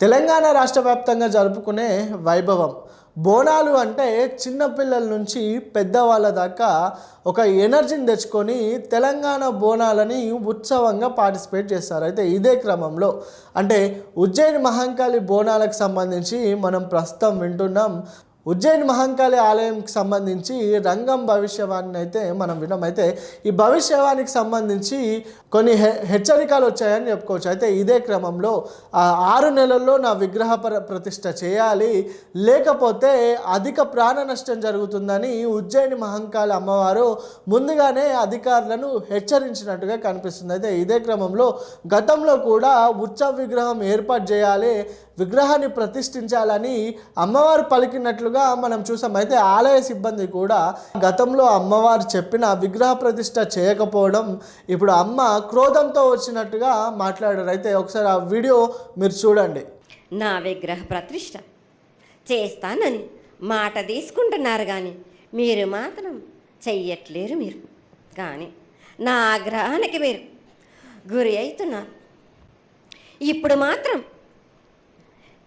తెలంగాణ రాష్ట్ర వ్యాప్తంగా జరుపుకునే వైభవం బోనాలు అంటే చిన్నపిల్లల నుంచి పెద్దవాళ్ళ దాకా ఒక ఎనర్జీని తెచ్చుకొని తెలంగాణ బోనాలని ఉత్సవంగా పార్టిసిపేట్ చేస్తారు. అయితే ఇదే క్రమంలో అంటే ఉజ్జయిని మహంకాళి బోనాలకు సంబంధించి మనం ప్రస్తుతం వింటున్నాం. ఉజ్జయిని మహంకాళి ఆలయంకి సంబంధించి రంగం భవిష్యవాణిని అయితే మనం విన్నాం. అయితే ఈ భవిష్యవాణికి సంబంధించి కొన్ని హెచ్చరికలు వచ్చాయని చెప్పుకోవచ్చు. అయితే ఇదే క్రమంలో 6 నెలల్లో నా విగ్రహ ప్రతిష్ఠ చేయాలి, లేకపోతే అధిక ప్రాణ నష్టం జరుగుతుందని ఉజ్జయిని మహంకాళి అమ్మవారు ముందుగానే అధికారులను హెచ్చరించినట్టుగా కనిపిస్తుంది. అయితే ఇదే క్రమంలో గతంలో కూడా ఉత్సవ విగ్రహం ఏర్పాటు చేయాలి, విగ్రహాన్ని ప్రతిష్ఠించాలని అమ్మవారు పలికినట్లుగా మనం చూసాం. అయితే ఆలయ సిబ్బంది కూడా గతంలో అమ్మవారు చెప్పిన విగ్రహ ప్రతిష్ఠ చేయకపోవడం ఇప్పుడు అమ్మ క్రోధంతో వచ్చినట్టుగా మాట్లాడారు. అయితే ఒకసారి ఆ వీడియో మీరు చూడండి. నా విగ్రహ ప్రతిష్ఠ చేస్తానని మాట తీసుకుంటున్నారు, కానీ మీరు మాత్రం చెయ్యట్లేరు. మీరు కానీ నా ఆగ్రహానికి మీరు గురి అవుతున్నారు. ఇప్పుడు మాత్రం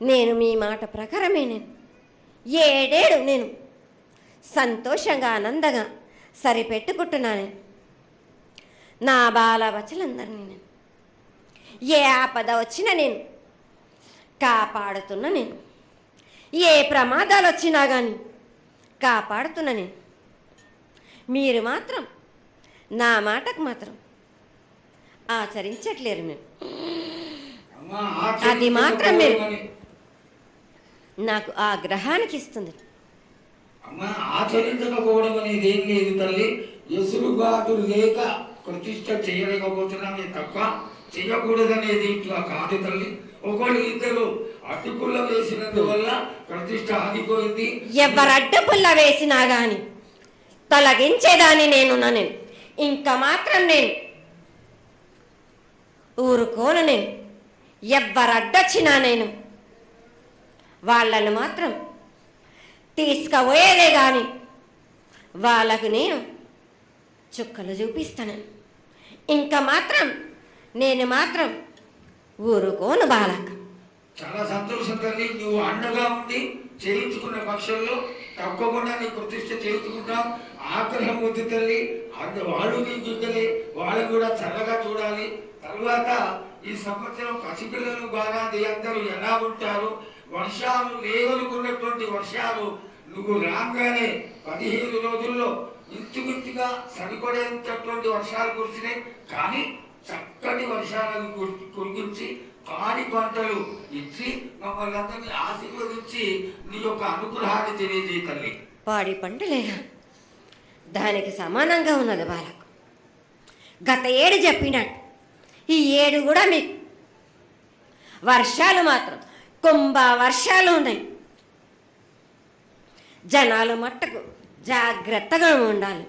నేను మీ మాట ప్రకారమే నేను 7 ఏళ్ళు నేను సంతోషంగా ఆనందంగా సరిపెట్టుకుంటున్నాను. నా బాల బచ్చలందరినీ నేను ఏ ఆపద వచ్చినా నేను కాపాడుతున్నా. నేను ఏ ప్రమాదాలు వచ్చినా కానీ కాపాడుతున్నా. నేను మీరు మాత్రం నా మాటకు మాత్రం ఆచరించట్లేరు. మీరు అది మాత్రం మీరు నాకు ఆ గ్రహానికి ఇస్తుంది. ఆచరించకపోవడం అనేది ఏం లేదు తల్లి. ఎసురుబాటు లేక ప్రతిష్ట చేయలేకపోతున్నామే తప్ప చేయకూడదనేది ఇట్లా కాదు తల్లి. ఒకళ్ళు ఇద్దరు అడ్డుపుల్ల వేసినందువల్ల ప్రతిష్ట ఆగిపోయింది. ఎవరు అడ్డుపుల్ల వేసినా గాని తొలగించేదాన్ని నేను ఇంకా మాత్రం నేను ఊరుకోను. నేను ఎవరు అడ్డొచ్చినా నేను వాళ్ళను మాత్రం తీసుకుపోయేదే కానీ వాళ్ళకు నేను చుక్కలు చూపిస్తాను. ఇంకా మాత్రం నేను మాత్రం ఊరుకోను. బాలక చాలా సంతోషం తల్లి. నువ్వు అండగా ఉండి చేయించుకున్న పక్షంలో తప్పకుండా నీ ప్రతిష్ట చేయించుకుంటాం. ఆగ్రహం వద్దు తల్లి. వాళ్ళు నీ చుట్టలే, వాళ్ళు కూడా చల్లగా చూడాలి. తర్వాత ఈ సంవత్సరం పసిపిల్లలు బాగా అందరూ ఎలా ఉంటారు. వర్షాలు లేవనుకున్నటువంటి వర్షాలు నువ్వు రాగానే 15 రోజుల్లో ఇంచుమించుగా సరిపడేటటువంటి వర్షాలు కురిసినాయి. కానీ చక్కటి వర్షాలను కురిపించి పాడి పంటలు ఇచ్చి మమ్మల్ని అందరినీ ఆశీర్వదించి నీ యొక్క అనుగ్రహాన్ని తెలియజేయ తల్లి. పాడి పంటలేనా దానికి సమానంగా ఉన్నది బాలకు. గత 7 చెప్పినట్టు ఈ 7 కూడా మీకు వర్షాలు మాత్రం కుంభ వర్షాలు ఉన్నాయి. జనాలు మట్టుకు జాగ్రత్తగా ఉండాలి.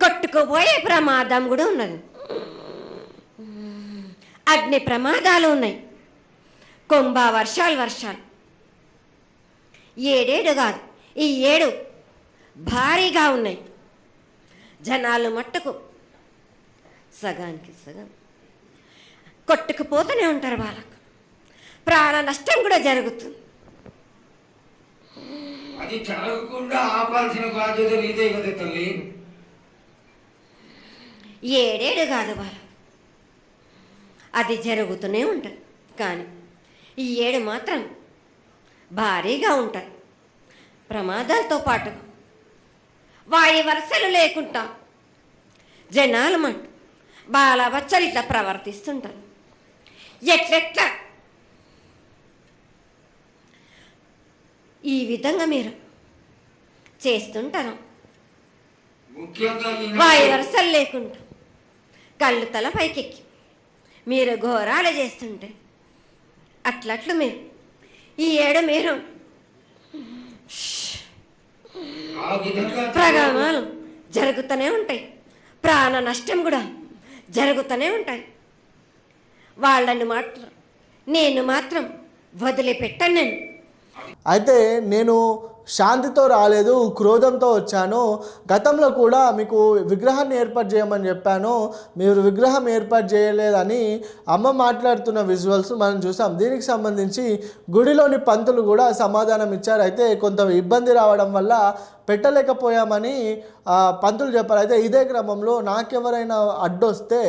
కొట్టుకుపోయే ప్రమాదం కూడా ఉన్నది. అగ్ని ప్రమాదాలు ఉన్నాయి. కుంభ వర్షాలు 7 కాదు, ఈ 7 భారీగా ఉన్నాయి. జనాలు మట్టుకు సగానికి సగం కొట్టుకుపోతూనే ఉంటారు. వాళ్ళకు ప్రాణ నష్టం కూడా జరుగుతుంది. అది జరగకుండా ఆపాల్సిన బాధ్యత నీదే కదా తల్లి. 7 కాదు వాళ్ళు, అది జరుగుతూనే ఉంటుంది. కానీ ఈ 7 మాత్రం భారీగా ఉంటాయి. ప్రమాదాలతో పాటు వాడి వరుసలు లేకుండా జనాలు మట్టు బాలబచ్చలు ఇట్లా ప్రవర్తిస్తుంటారు. ఎట్లెట్లా ఈ విధంగా మీరు చేస్తుంటారు. వాయు వరుసలు లేకుండా కళ్ళు తల పైకెక్కి మీరు ఘోరాలు చేస్తుంటే అట్లట్లు మీరు ఈ 7 మీరు ప్రమాదాలు జరుగుతూనే ఉంటాయి. ప్రాణ నష్టం కూడా జరుగుతూనే ఉంటాయి. వాళ్ళని నేను మాత్రం వదిలిపెట్టను. అయితే నేను శాంతితో రాలేదు, క్రోధంతో వచ్చాను. గతంలో కూడా మీకు విగ్రహాన్ని ఏర్పాటు చేయమని చెప్పాను, మీరు విగ్రహం ఏర్పాటు చేయలేదని అమ్మ మాట్లాడుతున్న విజువల్స్ మనం చూసాం. దీనికి సంబంధించి గుడిలోని పంతులు కూడా సమాధానం ఇచ్చారు. అయితే కొంత ఇబ్బంది రావడం వల్ల పెట్టలేకపోయామని పంతులు చెప్పారు. అయితే ఇదే క్రమంలో నాకెవరైనా అడ్డొస్తే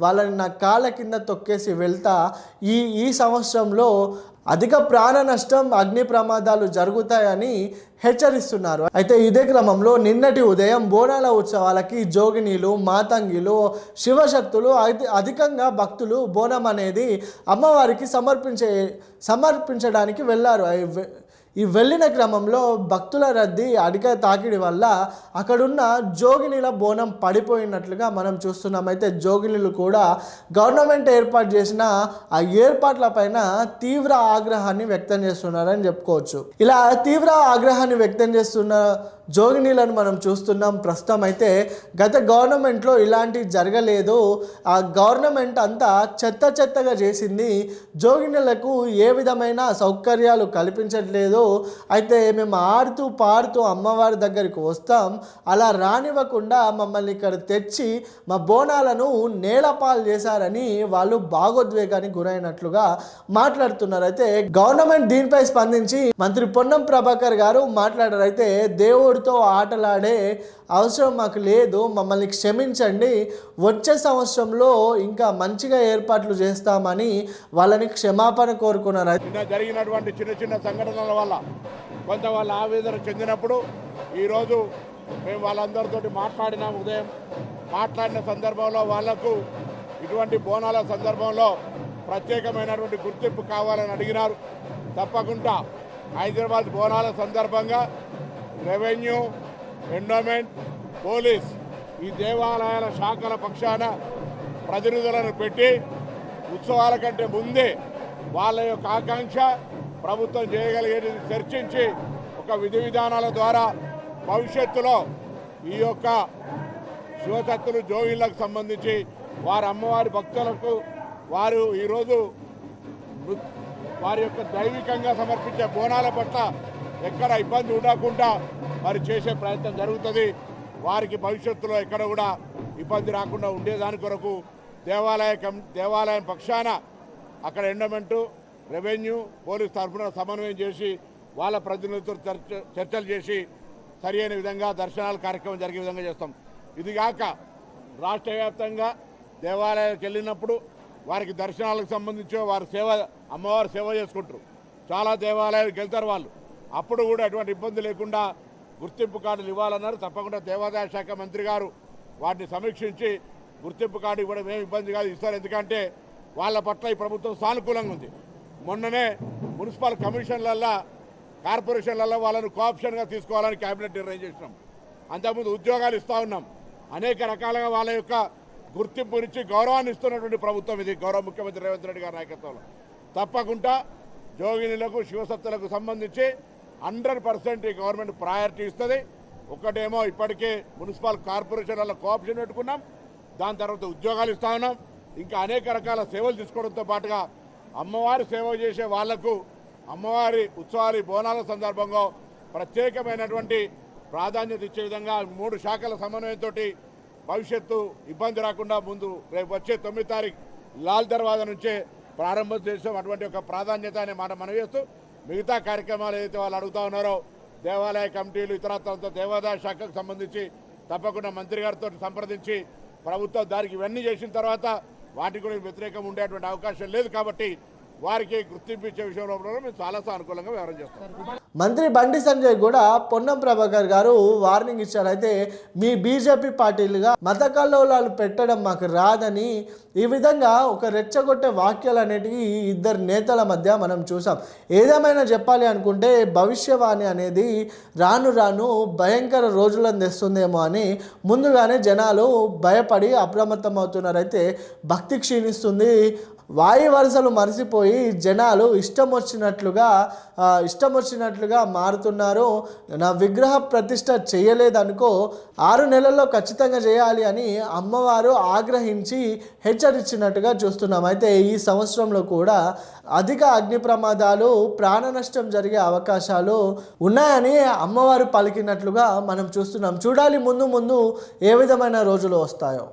వాళ్ళని నా కాళ్ళ కింద తొక్కేసి వెళ్తా, ఈ సంవత్సరంలో అధిక ప్రాణ నష్టం, అగ్ని ప్రమాదాలు జరుగుతాయని హెచ్చరిస్తున్నారు. అయితే ఇదే క్రమంలో నిన్నటి ఉదయం బోనాల ఉత్సవాలకి జోగినీలు, మాతంగిలు, శివశక్తులు అధికంగా భక్తులు బోనం అనేది అమ్మవారికి సమర్పించడానికి వెళ్ళారు. ఈ వెళ్ళిన క్రమంలో భక్తుల రద్దీ అధిక తాకిడి వల్ల అక్కడున్న జోగినీల బోనం పడిపోయినట్లుగా మనం చూస్తున్నాం. అయితే జోగినీలు కూడా గవర్నమెంట్ ఏర్పాటు చేసిన ఆ ఏర్పాట్లపైన తీవ్ర ఆగ్రహాన్ని వ్యక్తం చేస్తున్నారని చెప్పుకోవచ్చు. ఇలా తీవ్ర ఆగ్రహాన్ని వ్యక్తం చేస్తున్న జోగినీలను మనం చూస్తున్నాం. ప్రస్తుతం అయితే గత గవర్నమెంట్లో ఇలాంటి జరగలేదు, ఆ గవర్నమెంట్ అంతా చెత్తగా చేసింది, జోగినీలకు ఏ విధమైన సౌకర్యాలు కల్పించట్లేదు. అయితే మేము ఆడుతూ పాడుతూ అమ్మవారి దగ్గరికి వస్తాం, అలా రానివ్వకుండా మమ్మల్ని ఇక్కడ తెచ్చి మా బోనాలను నేలపాలు చేశారని వాళ్ళు భావోద్వేగానికి గురైనట్లుగా మాట్లాడుతున్నారు. అయితే గవర్నమెంట్ దీనిపై స్పందించి మంత్రి పొన్నం ప్రభాకర్ గారు మాట్లాడారు. అయితే దేవుడితో ఆటలాడే అవసరం మాకు లేదు, మమ్మల్ని క్షమించండి, వచ్చే సంవత్సరంలో ఇంకా మంచిగా ఏర్పాట్లు చేస్తామని వాళ్ళని క్షమాపణ కోరుకున్నారు. నిన్న జరిగినటువంటి చిన్న సంఘటనల వల్ల కొంత వాళ్ళ ఆవేదన చెందినప్పుడు ఈరోజు మేము వాళ్ళందరితోటి మాట్లాడినాం. ఉదయం మాట్లాడిన సందర్భంలో వాళ్లకు ఇటువంటి బోనాల సందర్భంలో ప్రత్యేకమైనటువంటి గుర్తింపు కావాలని అడిగినారు. తప్పకుండా హైదరాబాద్ బోనాల సందర్భంగా రెవెన్యూ, ఎండోమెంట్, పోలీస్ ఈ దేవాలయాల శాఖల పక్షాన ప్రతినిధులను పెట్టి ఉత్సవాల కంటే ముందే వాళ్ళ యొక్క ఆకాంక్ష ప్రభుత్వం చేయగలిగేది చర్చించి ఒక విధి విధానాల ద్వారా భవిష్యత్తులో ఈ యొక్క శివశక్తులు జోగిళ్లకు సంబంధించి వారి అమ్మవారి భక్తులకు వారు ఈరోజు వారి యొక్క దైవికంగా సమర్పించే బోనాల పట్ల ఎక్కడ ఇబ్బంది ఉండకుండా మరి చేసే ప్రయత్నం జరుగుతుంది. వారికి భవిష్యత్తులో ఎక్కడ కూడా ఇబ్బంది రాకుండా ఉండేదాని కొరకు దేవాలయం పక్షాన అక్కడ ఎండోమెంటు, రెవెన్యూ, పోలీస్ తరఫున సమన్వయం చేసి వాళ్ళ ప్రతినిధులతో చర్చలు చేసి సరి అయిన విధంగా దర్శనాల కార్యక్రమం జరిగే విధంగా చేస్తాం. ఇది కాక రాష్ట్ర వ్యాప్తంగా దేవాలయాలకు వెళ్ళినప్పుడు వారికి దర్శనాలకు సంబంధించి అమ్మవారు సేవ చేసుకుంటారు. చాలా దేవాలయాలకు వెళ్తారు వాళ్ళు. అప్పుడు కూడా ఎటువంటి ఇబ్బంది లేకుండా గుర్తింపు కార్డులు ఇవ్వాలన్నారు. తప్పకుండా దేవాదాయ శాఖ మంత్రి గారు వాటిని సమీక్షించి గుర్తింపు కార్డు ఇవ్వడం ఏమి ఇబ్బంది కాదు, ఇస్తారు. ఎందుకంటే వాళ్ళ పట్ల ఈ ప్రభుత్వం సానుకూలంగా ఉంది. మొన్ననే మున్సిపల్ కమిషన్లల్లో, కార్పొరేషన్లలో వాళ్ళను కోఆప్షన్గా తీసుకోవాలని కేబినెట్ నిర్ణయం చేసినాం. అంతకుముందు ఉద్యోగాలు ఇస్తూ ఉన్నాం. అనేక రకాలుగా వాళ్ళ యొక్క గుర్తింపునిచ్చి గౌరవాన్ని ఇస్తున్నటువంటి ప్రభుత్వం ఇది, గౌరవ ముఖ్యమంత్రి రేవంత్ రెడ్డి గారి నాయకత్వంలో. తప్పకుండా జోగినీలకు, శివశక్తులకు సంబంధించి 100% ఈ గవర్నమెంట్ ప్రయారిటీ ఇస్తుంది. ఒకటేమో ఇప్పటికే మున్సిపల్ కార్పొరేషన్లలో కోఆప్షన్ పెట్టుకున్నాం, దాని తర్వాత ఉద్యోగాలు ఇస్తా ఉన్నాం. ఇంకా అనేక రకాల సేవలు తీసుకోవడంతో పాటుగా అమ్మవారి సేవ చేసే వాళ్లకు అమ్మవారి ఉత్సవాలు బోనాల సందర్భంగా ప్రత్యేకమైనటువంటి ప్రాధాన్యత ఇచ్చే విధంగా 3 శాఖల సమన్వయంతో భవిష్యత్తు ఇబ్బంది రాకుండా ముందు రేపు వచ్చే 9 తారీఖు లాల్ దర్వాజా నుంచే ప్రారంభం చేసాం. అటువంటి ఒక ప్రాధాన్యత అనే మాట మనం చేస్తూ మిగతా కార్యక్రమాలు ఏదైతే వాళ్ళు అడుగుతా ఉన్నారో దేవాలయ కమిటీలు ఇతరత్ర దేవాదాయ శాఖకు సంబంధించి తప్పకుండా మంత్రి గారితో సంప్రదించి ప్రభుత్వం దానికి ఇవన్నీ చేసిన తర్వాత వాటికి కూడా వ్యతిరేకం ఉండేటువంటి అవకాశం లేదు. కాబట్టి వారికి గుర్తింపు ఇచ్చే విషయంలో మేము చాలా సానుకూలంగా వ్యవహారం చేస్తాం. మంత్రి బండి సంజయ్ కూడా పొన్నం ప్రభాకర్ గారు వార్నింగ్ ఇచ్చారు. అయితే మీ బీజేపీ పార్టీలుగా మత కల్లోలాలు పెట్టడం మాకు రాదని ఈ విధంగా ఒక రెచ్చగొట్టే వాక్యాలు అనేటివి ఇద్దరు నేతల మధ్య మనం చూసాం. ఏదేమైనా చెప్పాలి అనుకుంటే భవిష్యవాణి అనేది రాను రాను భయంకర రోజులను తెస్తుందేమో అని ముందుగానే జనాలు భయపడి అప్రమత్తం అవుతున్నారు. అయితే భక్తి క్షీణిస్తుంది, వాయి వరుసలు మరిసిపోయి జనాలు ఇష్టం వచ్చినట్లుగా మారుతున్నారు. నా విగ్రహ ప్రతిష్ట చేయలేదనుకో 6 నెలల్లో ఖచ్చితంగా చేయాలి అని అమ్మవారు ఆగ్రహించి హెచ్చరించినట్టుగా చూస్తున్నాం. అయితే ఈ సంవత్సరంలో కూడా అధిక అగ్ని ప్రమాదాలు, ప్రాణ నష్టం జరిగే అవకాశాలు ఉన్నాయని అమ్మవారు పలికినట్లుగా మనం చూస్తున్నాం. చూడాలి ముందు ముందు ఏ విధమైన రోజులు వస్తాయో.